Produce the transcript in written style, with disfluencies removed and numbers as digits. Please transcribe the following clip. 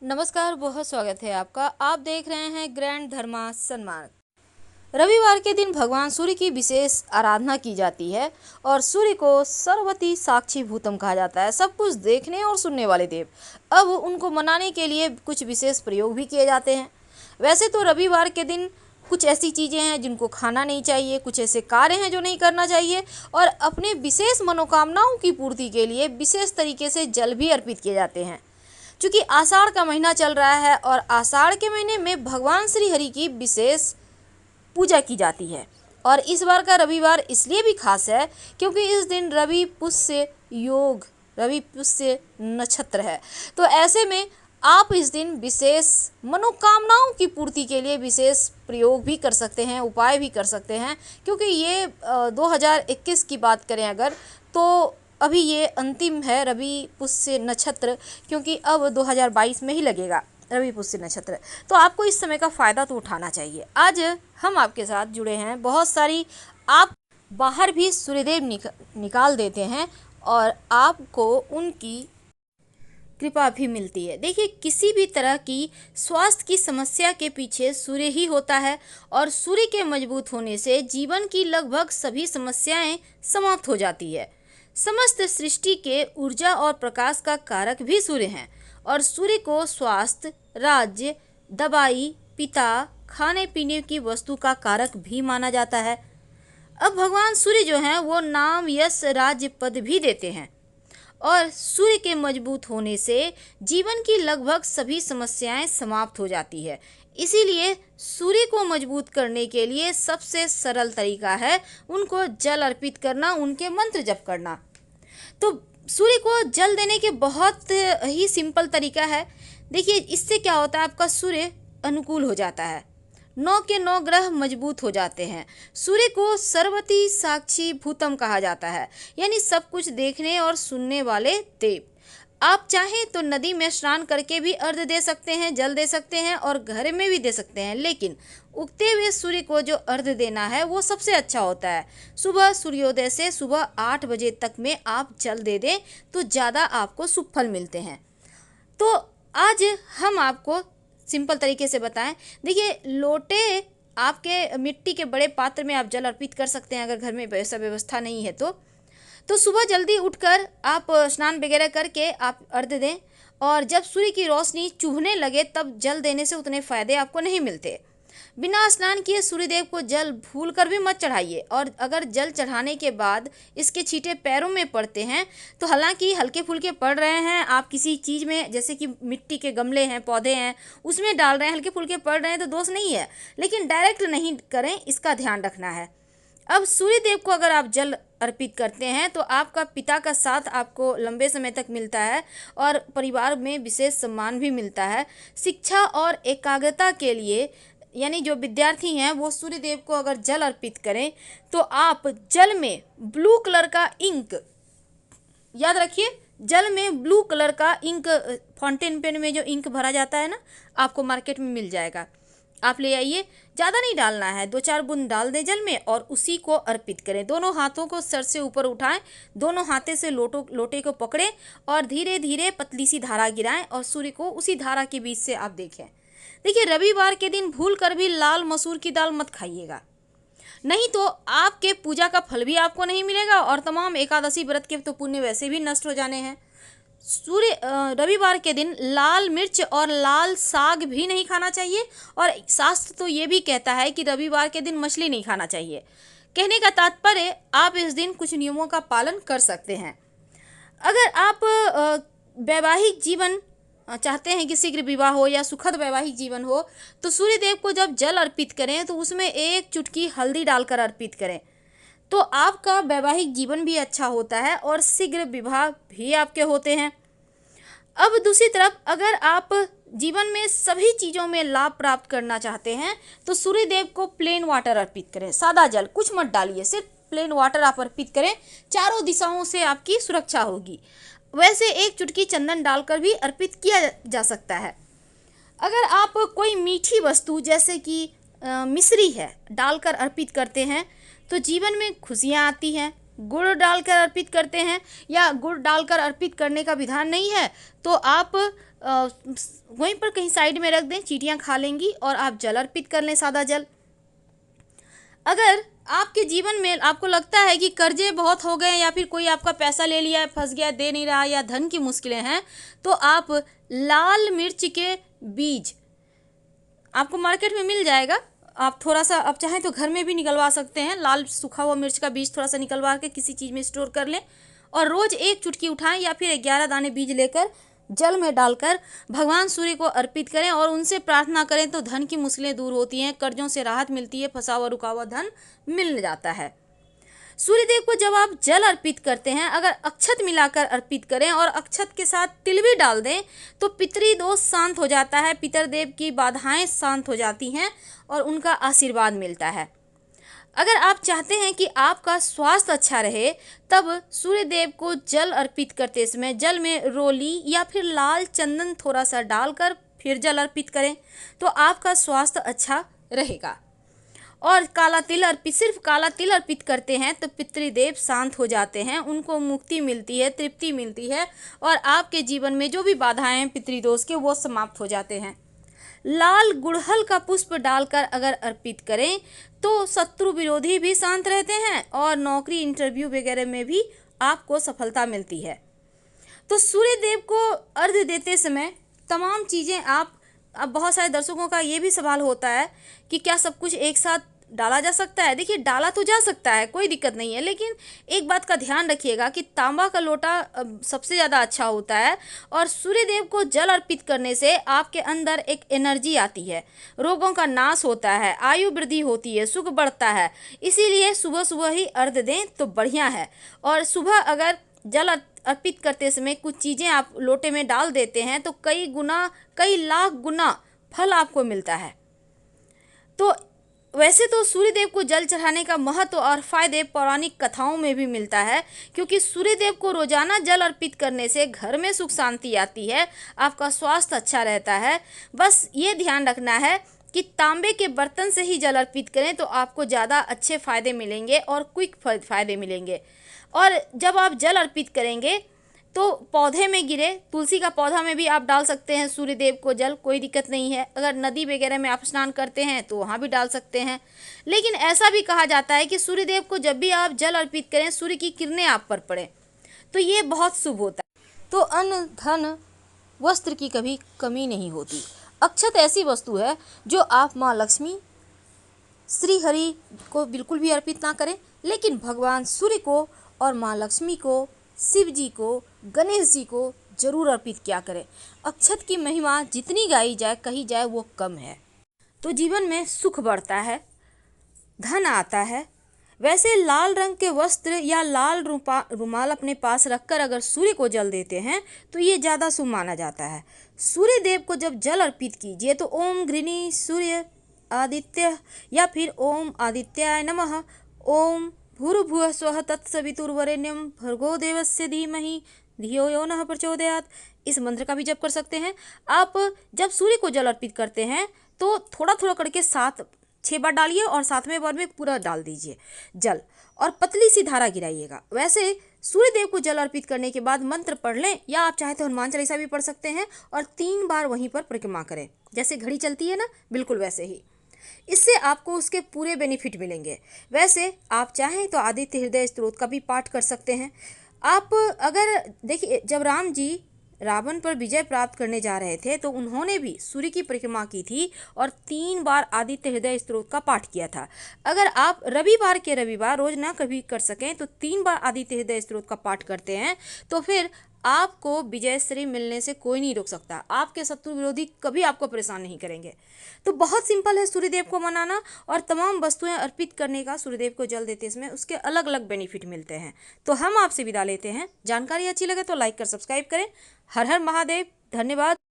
नमस्कार, बहुत स्वागत है आपका। आप देख रहे हैं ग्रैंड धर्मा सन्मार्ग। रविवार के दिन भगवान सूर्य की विशेष आराधना की जाती है और सूर्य को सर्वति साक्षी भूतम कहा जाता है, सब कुछ देखने और सुनने वाले देव। अब उनको मनाने के लिए कुछ विशेष प्रयोग भी किए जाते हैं। वैसे तो रविवार के दिन कुछ ऐसी चीज़ें हैं जिनको खाना नहीं चाहिए, कुछ ऐसे कार्य हैं जो नहीं करना चाहिए और अपने विशेष मनोकामनाओं की पूर्ति के लिए विशेष तरीके से जल भी अर्पित किए जाते हैं। चूँकि आषाढ़ का महीना चल रहा है और आषाढ़ के महीने में भगवान श्री हरि की विशेष पूजा की जाती है और इस बार का रविवार इसलिए भी खास है क्योंकि इस दिन रवि पुष्य योग, रवि पुष्य नक्षत्र है। तो ऐसे में आप इस दिन विशेष मनोकामनाओं की पूर्ति के लिए विशेष प्रयोग भी कर सकते हैं, उपाय भी कर सकते हैं। क्योंकि ये 2021 की बात करें अगर, तो अभी ये अंतिम है रवि पुष्य नक्षत्र, क्योंकि अब 2022 में ही लगेगा रवि पुष्य नक्षत्र। तो आपको इस समय का फ़ायदा तो उठाना चाहिए। आज हम आपके साथ जुड़े हैं, बहुत सारी आप बाहर भी सूर्यदेव निकाल देते हैं और आपको उनकी कृपा भी मिलती है। देखिए, किसी भी तरह की स्वास्थ्य की समस्या के पीछे सूर्य ही होता है और सूर्य के मजबूत होने से जीवन की लगभग सभी समस्याएं समाप्त हो जाती है। समस्त सृष्टि के ऊर्जा और प्रकाश का कारक भी सूर्य हैं और सूर्य को स्वास्थ्य, राज्य, दवाई, पिता, खाने पीने की वस्तु का कारक भी माना जाता है। अब भगवान सूर्य जो हैं वो नाम, यश, राज्य, पद भी देते हैं और सूर्य के मजबूत होने से जीवन की लगभग सभी समस्याएं समाप्त हो जाती है। इसीलिए सूर्य को मजबूत करने के लिए सबसे सरल तरीका है उनको जल अर्पित करना, उनके मंत्र जप करना। तो सूर्य को जल देने के बहुत ही सिंपल तरीका है। देखिए, इससे क्या होता है, आपका सूर्य अनुकूल हो जाता है, 9 के 9 ग्रह मजबूत हो जाते हैं। सूर्य को सर्वति साक्षी भूतम कहा जाता है, यानी सब कुछ देखने और सुनने वाले देव। आप चाहें तो नदी में स्नान करके भी अर्घ्य दे सकते हैं, जल दे सकते हैं और घर में भी दे सकते हैं, लेकिन उगते हुए सूर्य को जो अर्घ्य देना है वो सबसे अच्छा होता है। सुबह सूर्योदय से सुबह 8 बजे तक में आप जल दे दें तो ज़्यादा आपको शुभ फल मिलते हैं। तो आज हम आपको सिंपल तरीके से बताएं। देखिए, लोटे आपके मिट्टी के बड़े पात्र में आप जल अर्पित कर सकते हैं अगर घर में वैसा व्यवस्था नहीं है तो सुबह जल्दी उठकर आप स्नान वगैरह करके आप अर्घ्य दें और जब सूर्य की रोशनी चुभने लगे तब जल देने से उतने फ़ायदे आपको नहीं मिलते। बिना स्नान किए सूर्यदेव को जल भूल कर भी मत चढ़ाइए और अगर जल चढ़ाने के बाद इसके छींटे पैरों में पड़ते हैं तो हालांकि हल्के फुल्के पड़ रहे हैं, आप किसी चीज़ में जैसे कि मिट्टी के गमले हैं, पौधे हैं, उसमें डाल रहे हैं, हल्के फुल्के पड़ रहे हैं तो दोष नहीं है, लेकिन डायरेक्ट नहीं करें, इसका ध्यान रखना है। अब सूर्य देव को अगर आप जल अर्पित करते हैं तो आपका पिता का साथ आपको लंबे समय तक मिलता है और परिवार में विशेष सम्मान भी मिलता है। शिक्षा और एकाग्रता के लिए, यानी जो विद्यार्थी हैं वो सूर्य देव को अगर जल अर्पित करें तो आप जल में ब्लू कलर का इंक, याद रखिए, जल में ब्लू कलर का इंक, फाउंटेन पेन में जो इंक भरा जाता है ना, आपको मार्केट में मिल जाएगा, आप ले आइए। ज़्यादा नहीं डालना है, 2-4 बूंद डाल दें जल में और उसी को अर्पित करें। दोनों हाथों को सर से ऊपर उठाएं, दोनों हाथे से लोटे को पकड़ें और धीरे धीरे पतली सी धारा गिराएं और सूर्य को उसी धारा के बीच से आप देखें। देखिए, रविवार के दिन भूल कर भी लाल मसूर की दाल मत खाइएगा, नहीं तो आपके पूजा का फल भी आपको नहीं मिलेगा और तमाम एकादशी व्रत के तो पुण्य वैसे भी नष्ट हो जाने हैं। रविवार के दिन लाल मिर्च और लाल साग भी नहीं खाना चाहिए और शास्त्र तो ये भी कहता है कि रविवार के दिन मछली नहीं खाना चाहिए। कहने का तात्पर्य, आप इस दिन कुछ नियमों का पालन कर सकते हैं। अगर आप वैवाहिक जीवन चाहते हैं कि शीघ्र विवाह हो या सुखद वैवाहिक जीवन हो तो सूर्य देव को जब जल अर्पित करें तो उसमें 1 चुटकी हल्दी डालकर अर्पित करें तो आपका वैवाहिक जीवन भी अच्छा होता है और शीघ्र विवाह भी आपके होते हैं। अब दूसरी तरफ, अगर आप जीवन में सभी चीज़ों में लाभ प्राप्त करना चाहते हैं तो सूर्य देव को प्लेन वाटर अर्पित करें, सादा जल, कुछ मत डालिए, सिर्फ प्लेन वाटर आप अर्पित करें, चारों दिशाओं से आपकी सुरक्षा होगी। वैसे 1 चुटकी चंदन डालकर भी अर्पित किया जा सकता है। अगर आप कोई मीठी वस्तु जैसे कि मिश्री है डालकर अर्पित करते हैं तो जीवन में खुशियाँ आती हैं, गुड़ डालकर अर्पित करते हैं या गुड़ डालकर अर्पित करने का विधान नहीं है तो आप वहीं पर कहीं साइड में रख दें, चींटियां खा लेंगी और आप जल अर्पित कर लें, सादा जल। अगर आपके जीवन में आपको लगता है कि कर्जे बहुत हो गए या फिर कोई आपका पैसा ले लिया है, फंस गया, दे नहीं रहा, या धन की मुश्किलें हैं, तो आप लाल मिर्च के बीज आपको मार्केट में मिल जाएगा। आप थोड़ा सा आप चाहें तो घर में भी निकलवा सकते हैं। लाल सूखा हुआ मिर्च का बीज थोड़ा सा निकलवा के किसी चीज़ में स्टोर कर लें और रोज़ एक चुटकी उठाएं या फिर 11 दाने बीज लेकर जल में डालकर भगवान सूर्य को अर्पित करें और उनसे प्रार्थना करें तो धन की मुश्किलें दूर होती हैं, कर्जों से राहत मिलती है, फंसा हुआ रुका हुआ धन मिल जाता है। सूर्यदेव को जब आप जल अर्पित करते हैं, अगर अक्षत मिलाकर अर्पित करें और अक्षत के साथ तिल भी डाल दें तो पितृदोष शांत हो जाता है, पितरदेव की बाधाएं शांत हो जाती हैं और उनका आशीर्वाद मिलता है। अगर आप चाहते हैं कि आपका स्वास्थ्य अच्छा रहे, तब सूर्यदेव को जल अर्पित करते समय जल में रोली या फिर लाल चंदन थोड़ा सा डालकर फिर जल अर्पित करें तो आपका स्वास्थ्य अच्छा रहेगा। और काला तिल अर्पित, सिर्फ काला तिल अर्पित करते हैं तो पितृदेव शांत हो जाते हैं, उनको मुक्ति मिलती है, तृप्ति मिलती है और आपके जीवन में जो भी बाधाएं हैं पितृदोष के, वो समाप्त हो जाते हैं। लाल गुड़हल का पुष्प डालकर अगर अर्पित करें तो शत्रु विरोधी भी शांत रहते हैं और नौकरी, इंटरव्यू वगैरह में भी आपको सफलता मिलती है। तो सूर्यदेव को अर्घ्य देते समय तमाम चीज़ें अब बहुत सारे दर्शकों का ये भी सवाल होता है कि क्या सब कुछ एक साथ डाला जा सकता है। देखिए, डाला तो जा सकता है, कोई दिक्कत नहीं है, लेकिन एक बात का ध्यान रखिएगा कि तांबा का लोटा सबसे ज़्यादा अच्छा होता है और सूर्यदेव को जल अर्पित करने से आपके अंदर एक एनर्जी आती है, रोगों का नाश होता है, आयु वृद्धि होती है, सुख बढ़ता है। इसीलिए सुबह सुबह ही अर्घ्य दें तो बढ़िया है। और सुबह अगर जल अर्पित करते समय कुछ चीज़ें आप लोटे में डाल देते हैं तो कई गुना, कई लाख गुना फल आपको मिलता है। तो वैसे तो सूर्यदेव को जल चढ़ाने का महत्व और फायदे पौराणिक कथाओं में भी मिलता है, क्योंकि सूर्यदेव को रोजाना जल अर्पित करने से घर में सुख शांति आती है, आपका स्वास्थ्य अच्छा रहता है। बस ये ध्यान रखना है कि तांबे के बर्तन से ही जल अर्पित करें तो आपको ज़्यादा अच्छे फायदे मिलेंगे और क्विक फायदे मिलेंगे। और जब आप जल अर्पित करेंगे तो पौधे में गिरे, तुलसी का पौधा में भी आप डाल सकते हैं सूर्यदेव को जल, कोई दिक्कत नहीं है। अगर नदी वगैरह में आप स्नान करते हैं तो वहाँ भी डाल सकते हैं। लेकिन ऐसा भी कहा जाता है कि सूर्यदेव को जब भी आप जल अर्पित करें, सूर्य की किरणें आप पर पड़ें तो ये बहुत शुभ होता है। तो अन्न, धन, वस्त्र की कभी कमी नहीं होती। अक्षत ऐसी वस्तु है जो आप माँ लक्ष्मी, श्री हरि को बिल्कुल भी अर्पित ना करें, लेकिन भगवान सूर्य को और माँ लक्ष्मी को, शिव जी को, गणेश जी को जरूर अर्पित किया करें। अक्षत की महिमा जितनी गाई जाए, कही जाए, वो कम है। तो जीवन में सुख बढ़ता है, धन आता है। वैसे लाल रंग के वस्त्र या लाल रुमाल अपने पास रखकर अगर सूर्य को जल देते हैं तो ये ज़्यादा शुभ माना जाता है। सूर्य देव को जब जल अर्पित कीजिए तो ओम गृणी सूर्य आदित्य या फिर ओम आदित्याय नमः, ओम भूर्भुवः स्वः तत्सवितुर्वरेण्यं भर्गो देवस्य धीमहि धियो यो नः प्रचोदयात्, इस मंत्र का भी जप कर सकते हैं। आप जब सूर्य को जल अर्पित करते हैं तो थोड़ा थोड़ा करके 6 बार डालिए और 7वें बार में पूरा डाल दीजिए जल और पतली सी धारा गिराइएगा। वैसे सूर्यदेव को जल अर्पित करने के बाद मंत्र पढ़ लें या आप चाहे तो हनुमान चालीसा भी पढ़ सकते हैं और 3 बार वहीं पर परिक्रमा करें, जैसे घड़ी चलती है ना, बिल्कुल वैसे ही। इससे आपको उसके पूरे बेनिफिट मिलेंगे। वैसे आप चाहें तो आदित्य हृदय स्तोत्र का भी पाठ कर सकते हैं। आप अगर देखिए, जब राम जी रावण पर विजय प्राप्त करने जा रहे थे तो उन्होंने भी सूर्य की परिक्रमा की थी और 3 बार आदित्य हृदय स्तोत्र का पाठ किया था। अगर आप रविवार के रविवार रोज ना कभी कर सकें तो 3 बार आदित्य हृदय स्तोत्र का पाठ करते हैं तो फिर आपको विजयश्री मिलने से कोई नहीं रोक सकता। आपके शत्रु विरोधी कभी आपको परेशान नहीं करेंगे। तो बहुत सिंपल है सूर्यदेव को मनाना और तमाम वस्तुएं अर्पित करने का। सूर्यदेव को जल देते इसमें उसके अलग अलग बेनिफिट मिलते हैं। तो हम आपसे विदा लेते हैं। जानकारी अच्छी लगे तो लाइक कर सब्सक्राइब करें। हर हर महादेव। धन्यवाद।